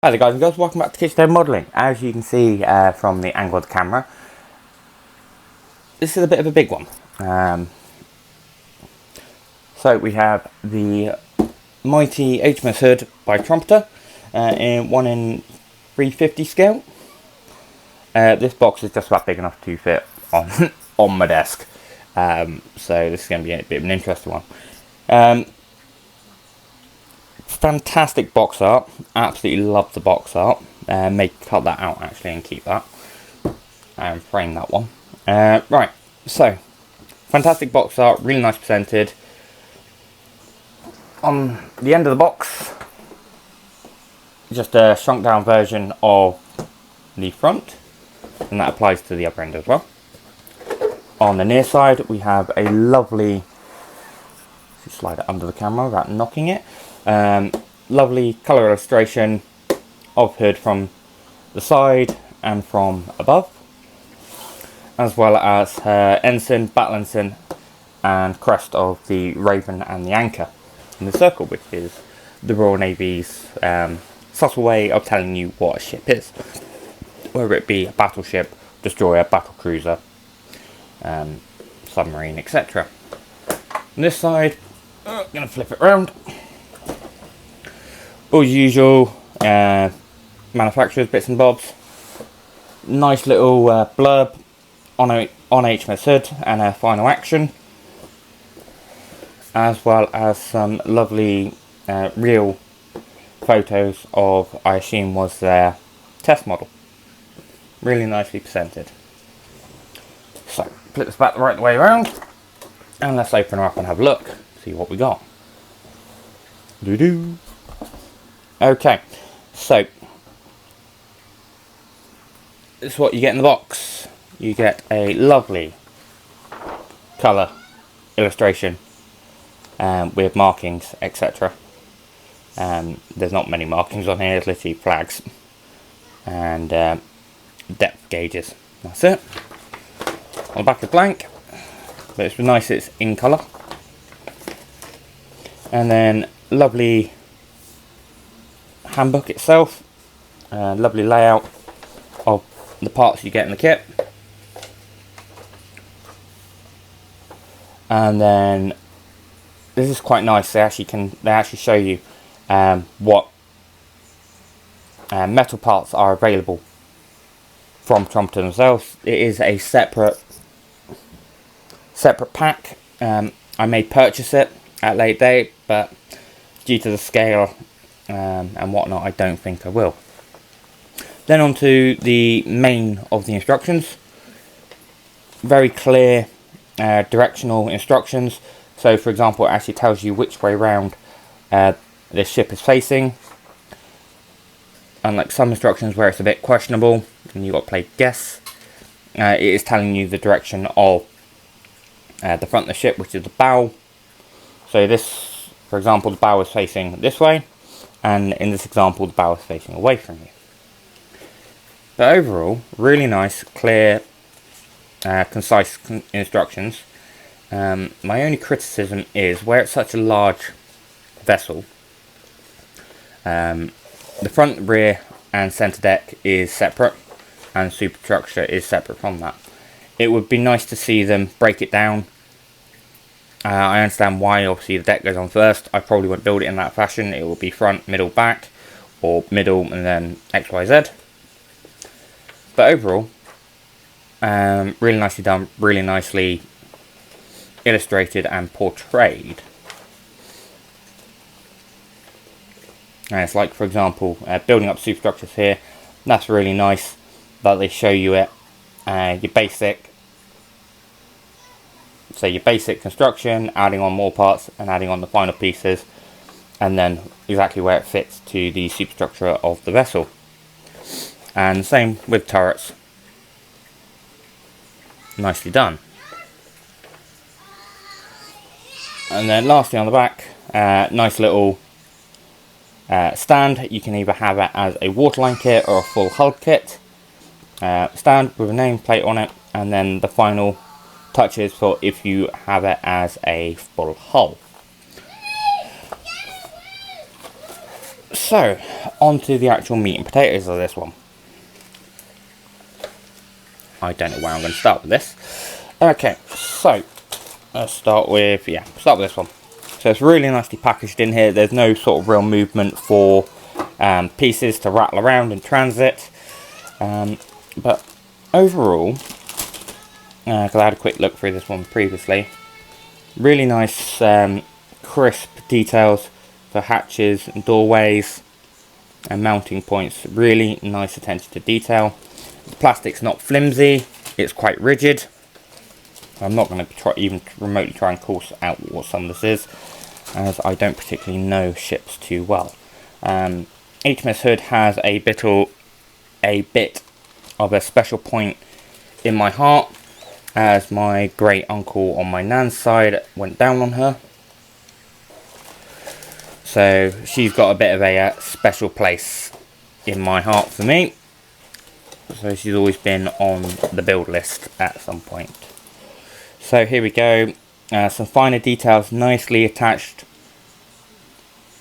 Hi there guys and girls, welcome back to Kitchen Modelling. As you can see from the angle of the camera, this is a bit of a big one. So we have the mighty HMS HOOD by Trumpeter in 1 in 350 scale. This box is just about big enough to fit on, on my desk. So this is going to be a bit of an interesting one. Fantastic box art, absolutely love the box art. May cut that out actually and keep that and frame that one. Right, so fantastic box art, really nice presented. On the end of the box, just a shrunk down version of the front, and that applies to the upper end as well. On the near side we have a lovely, let's slide it under the camera without knocking it. Lovely colour illustration of HOOD from the side and from above, as well as her ensign, battle ensign and crest of the raven and the anchor in the circle, which is the Royal Navy's subtle way of telling you what a ship is, whether it be a battleship, destroyer, battle cruiser, submarine, etc. On this side, I'm going to flip it around. All usual manufacturers bits and bobs. Nice little blurb on HMS HOOD and her final action, as well as some lovely real photos of, I assume was their test model. Really nicely presented. So flip this back the right way around and let's open her up and have a look, see what we got. Doo-doo. Okay, so this is what you get in the box. You get a lovely colour illustration with markings, etc. There's not many markings on here, there's literally flags and depth gauges. That's it. On the back is blank, but it's nice, it's in colour. And then lovely handbook itself, lovely layout of the parts you get in the kit, and then this is quite nice. They actually show you what metal parts are available from Trumpeter themselves. It is a separate pack. I may purchase it at a late date, but due to the scale and whatnot, I don't think I will. Then on to the main of the instructions. Very clear directional instructions. So for example, it actually tells you which way round this ship is facing. Unlike some instructions where it's a bit questionable and you've got to play guess, it is telling you the direction of the front of the ship, which is the bow. So this, for example, the bow is facing this way, and in this example the bow is facing away from you. But overall, really nice, clear, concise instructions. My only criticism is where it's such a large vessel, the front, rear and centre deck is separate and superstructure is separate from that. It would be nice to see them break it down. I understand why obviously the deck goes on first. I probably won't build it in that fashion. It will be front, middle, back, or middle and then XYZ. But overall, really nicely done, really nicely illustrated and portrayed. And it's like, for example, building up superstructures here. That's really nice that they show you it. Your basic construction, adding on more parts and adding on the final pieces, and then exactly where it fits to the superstructure of the vessel. And the same with turrets. Nicely done. And then lastly on the back, nice little stand. You can either have it as a waterline kit or a full hull kit. Stand with a nameplate on it, and then the final touches for if you have it as a full hull. So, on to the actual meat and potatoes of this one. I don't know where I'm going to start with this. Okay, so let's start with this one. So it's really nicely packaged in here. There's no sort of real movement for pieces to rattle around in transit. But overall, because I had a quick look through this one previously, really nice crisp details for hatches and doorways and mounting points. Really nice attention to detail. The plastic's not flimsy, it's quite rigid. I'm not going to even remotely try and course out what some of this is, as I don't particularly know ships too well. HMS HOOD has a bit of a special point in my heart, as my great uncle on my nan's side went down on her. So she's got a bit of a special place in my heart for me. So she's always been on the build list at some point. So here we go. Some finer details nicely attached to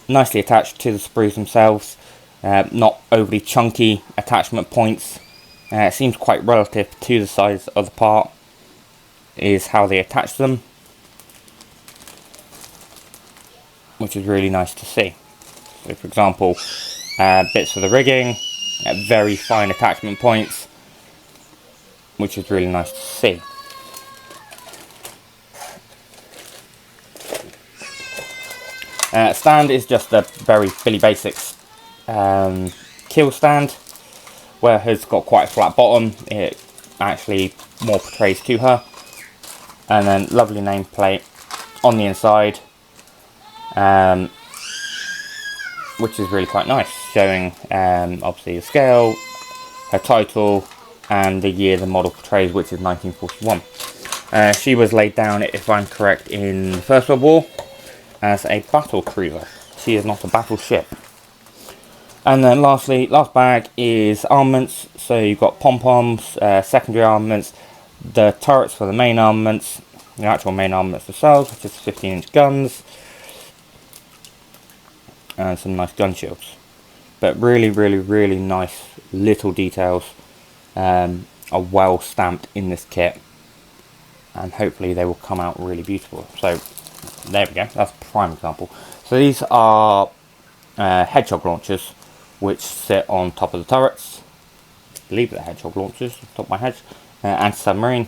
the sprues themselves. Not overly chunky attachment points. It seems quite relative to the size of the part is how they attach them, which is really nice to see. So for example, bits for the rigging, very fine attachment points, which is really nice to see. Stand is just a very Billy Basics keel stand, where HOOD's got quite a flat bottom. It actually more portrays to her, and then lovely nameplate on the inside, which is really quite nice, showing obviously the scale, her title, and the year the model portrays, which is 1941. She was laid down, if I'm correct, in the First World War as a battle cruiser. She is not a battleship. And then lastly, last bag is armaments. So you've got pom-poms, secondary armaments, the turrets for the main armaments, the actual main armaments themselves, which is 15-inch guns, and some nice gun shields. But really, really, really nice little details are well stamped in this kit, and hopefully they will come out really beautiful. So there we go, that's a prime example. So these are hedgehog launchers, which sit on top of the turrets. I believe they're hedgehog launchers, off the top of my head. Anti-submarine.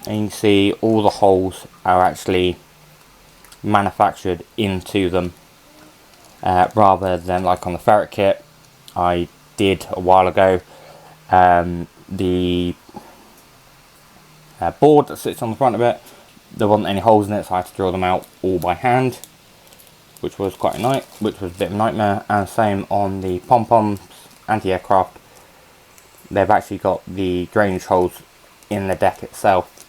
And you can see all the holes are actually manufactured into them, rather than like on the ferret kit I did a while ago. The board that sits on the front of it, there wasn't any holes in it, so I had to drill them out all by hand, which was quite a bit of a nightmare. And same on the pom-poms, anti-aircraft. They've actually got the drainage holes in the deck itself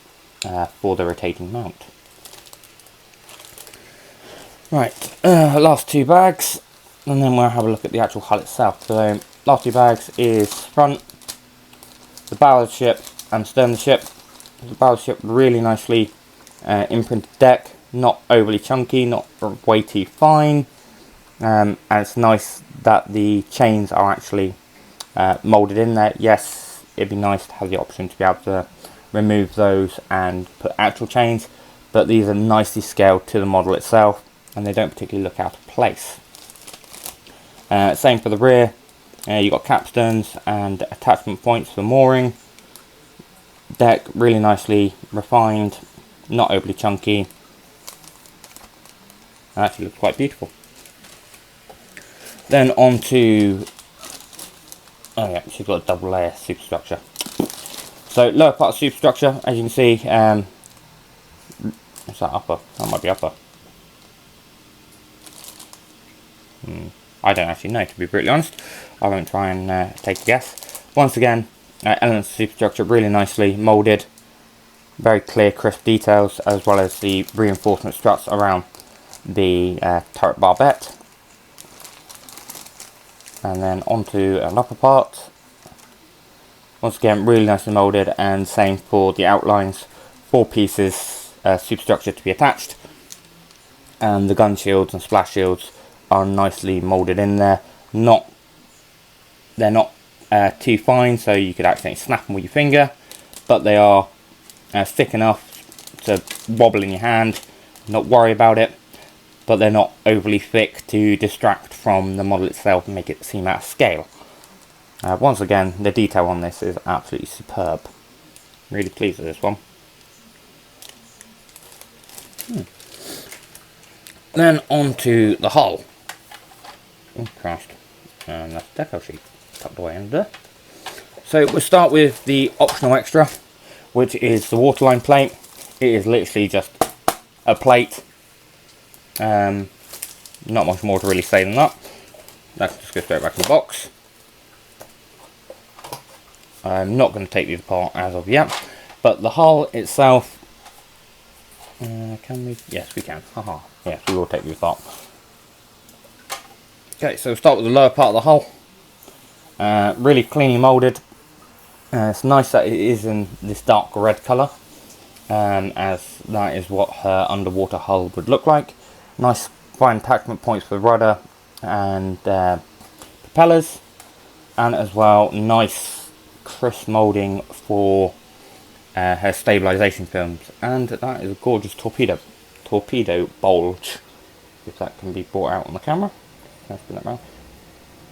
for the rotating mount. Right, last two bags, and then we'll have a look at the actual hull itself. So last two bags is front, the bow of the ship, and stern of the ship. The bow of the ship really nicely imprinted deck, not overly chunky, not way too fine, and it's nice that the chains are actually moulded in there. Yes, it'd be nice to have the option to be able to remove those and put actual chains, but these are nicely scaled to the model itself, and they don't particularly look out of place. Same for the rear. You've got capstans and attachment points for mooring. Deck really nicely refined, not overly chunky. Actually looks quite beautiful. Then on to, oh yeah, she's got a double layer superstructure. So lower part of superstructure, as you can see, what's that, upper? That might be upper. I don't actually know, to be brutally honest. I won't try and take a guess. Once again, elements of superstructure really nicely moulded, very clear, crisp details, as well as the reinforcement struts around the turret barbette. And then onto an upper part. Once again, really nicely moulded, and same for the outlines. 4 pieces superstructure to be attached, and the gun shields and splash shields are nicely moulded in there. they're not too fine, so you could accidentally snap them with your finger, but they are thick enough to wobble in your hand, not worry about it, but they're not overly thick to distract from the model itself and make it seem out of scale. Once again, the detail on this is absolutely superb. Really pleased with this one. Then on to the hull. Oh Christ, and that's deco sheet tucked away under there. So we'll start with the optional extra, which is the waterline plate. It is literally just a plate. Not much more to really say than that. Let's just go straight back in the box. I'm not going to take these apart as of yet, but the hull itself, can we? Yes, we can. Haha. Yes, we will take these apart. Okay, so we'll start with the lower part of the hull. Really cleanly moulded. It's nice that it is in this dark red colour, as that is what her underwater hull would look like. Nice fine attachment points for the rudder and propellers, and as well nice crisp moulding for her stabilisation films, and that is a gorgeous torpedo bulge, if that can be brought out on the camera.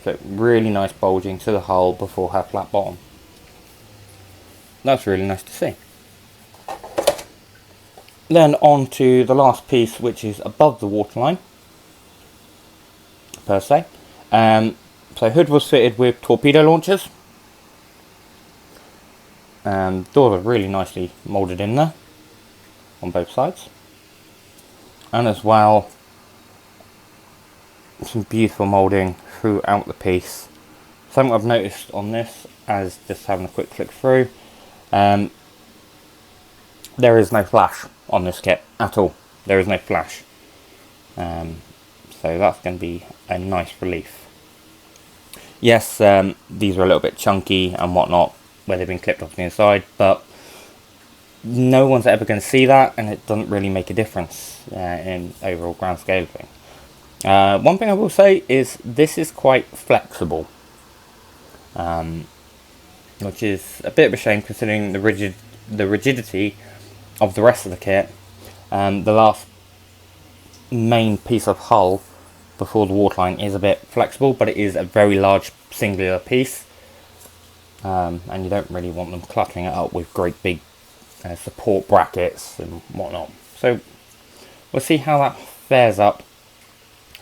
So really nice bulging to the hull before her flat bottom. That's really nice to see. Then on to the last piece, which is above the waterline per se. So hood was fitted with torpedo launchers. Doors are really nicely moulded in there on both sides, and as well some beautiful moulding throughout the piece. Something I've noticed on this, as just having a quick flick through, there is no flash on this kit at all. There is no flash, so that's going to be a nice relief. Yes, these are a little bit chunky and whatnot where they've been clipped off the inside, but no one's ever going to see that, and it doesn't really make a difference in overall grand scale of thing. One thing I will say is this is quite flexible, which is a bit of a shame considering the rigidity of the rest of the kit. The last main piece of hull before the waterline is a bit flexible, but it is a very large singular piece, and you don't really want them cluttering it up with great big support brackets and whatnot. So we'll see how that fares up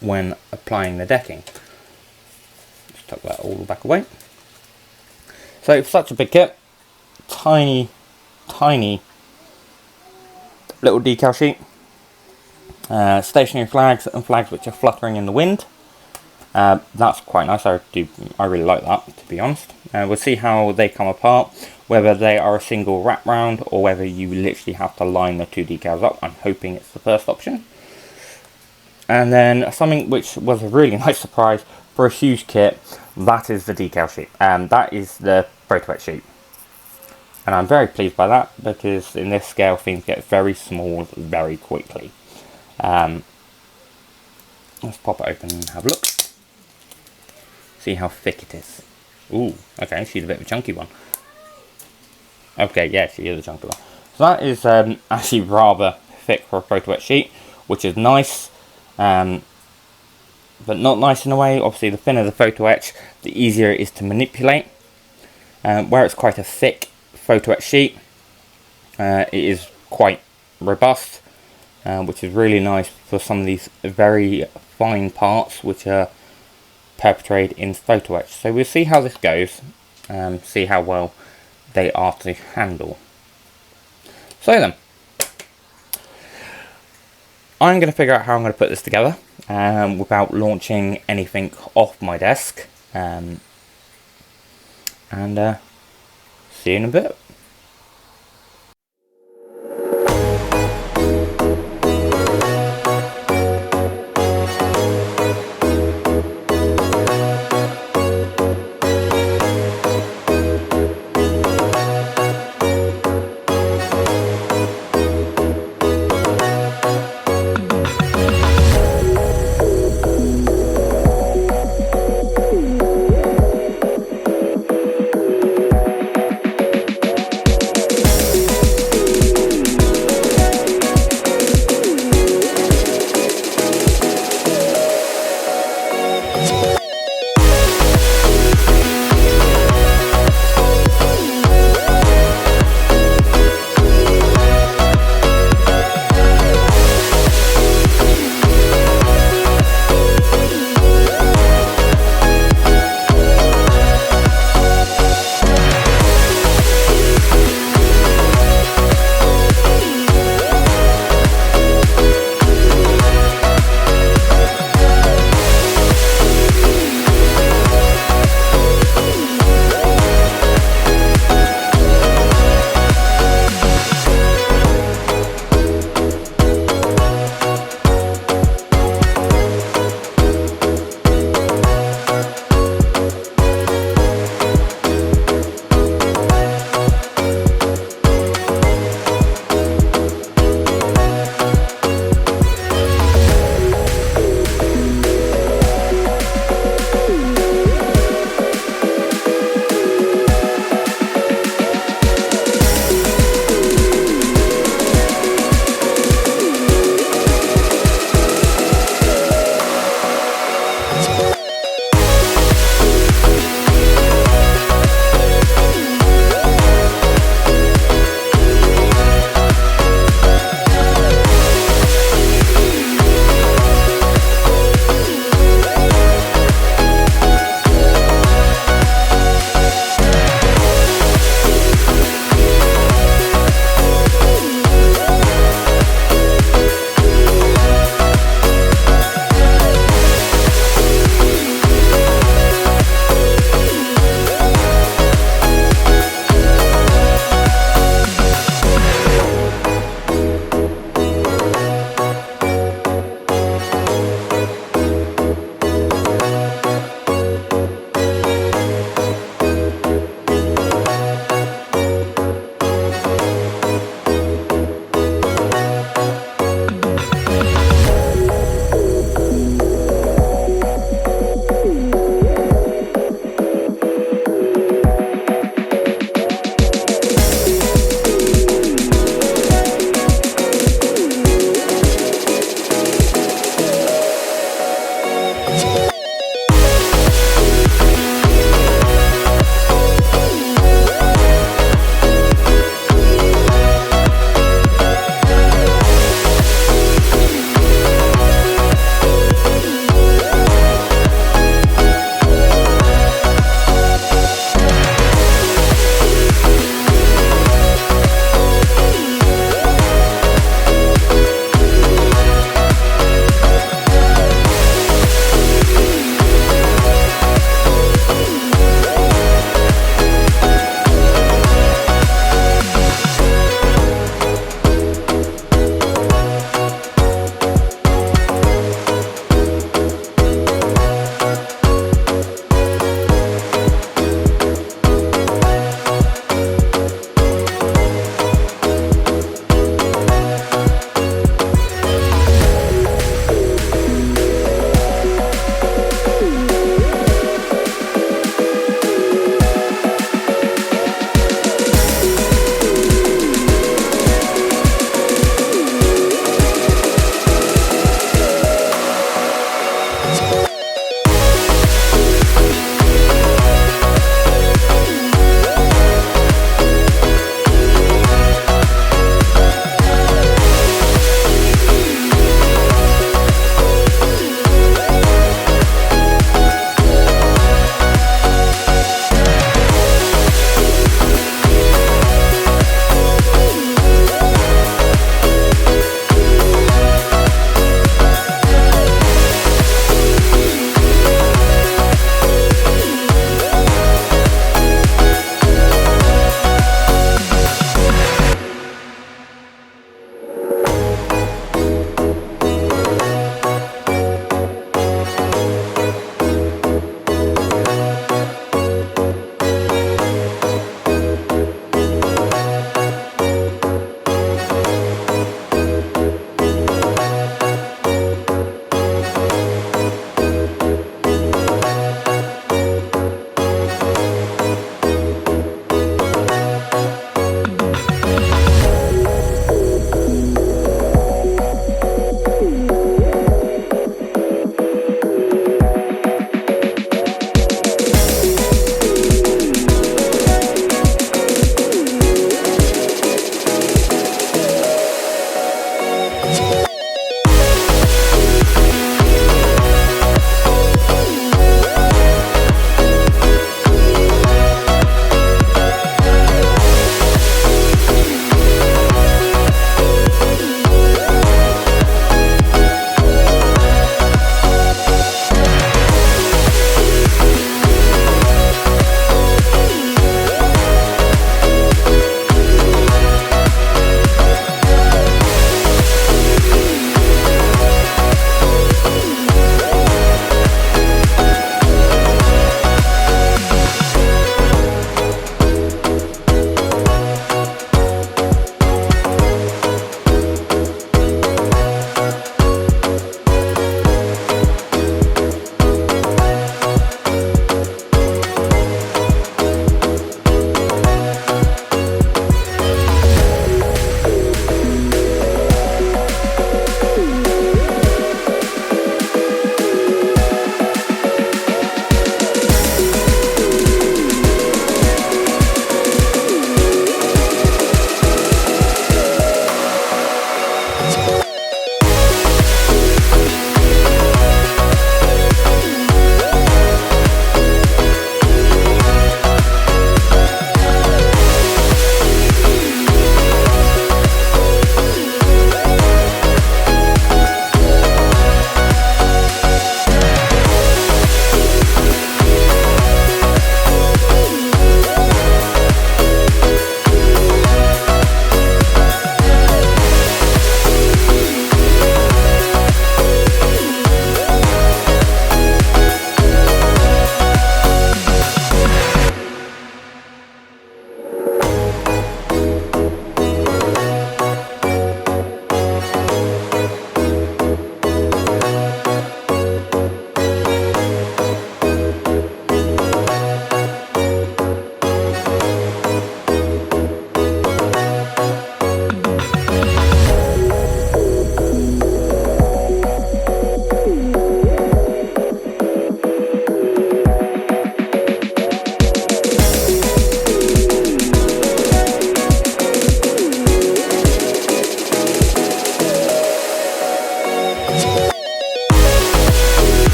when applying the decking. Just tuck that all back away. So for such a big kit, tiny little decal sheet, stationary flags and flags which are fluttering in the wind. That's quite nice. I really like that, to be honest. We'll see how they come apart, whether they are a single wrap round or whether you literally have to line the two decals up. I'm hoping it's the first option. And then something which was a really nice surprise for a huge kit, that is the decal sheet. That is the photo etch sheet. And I'm very pleased by that, because in this scale things get very small very quickly. Let's pop it open and have a look. See how thick it is. Ooh, okay, she's a bit of a chunky one. Okay, yeah, she is a chunky one. So that is actually rather thick for a photo etch sheet, which is nice. But not nice in a way. Obviously, the thinner the photo etch, the easier it is to manipulate. Where it's quite a thick photo etch sheet, it is quite robust, which is really nice for some of these very fine parts which are perpetrated in photo etch. So we'll see how this goes, see how well they are to handle. So then, I'm going to figure out how I'm going to put this together without launching anything off my desk, and see you in a bit.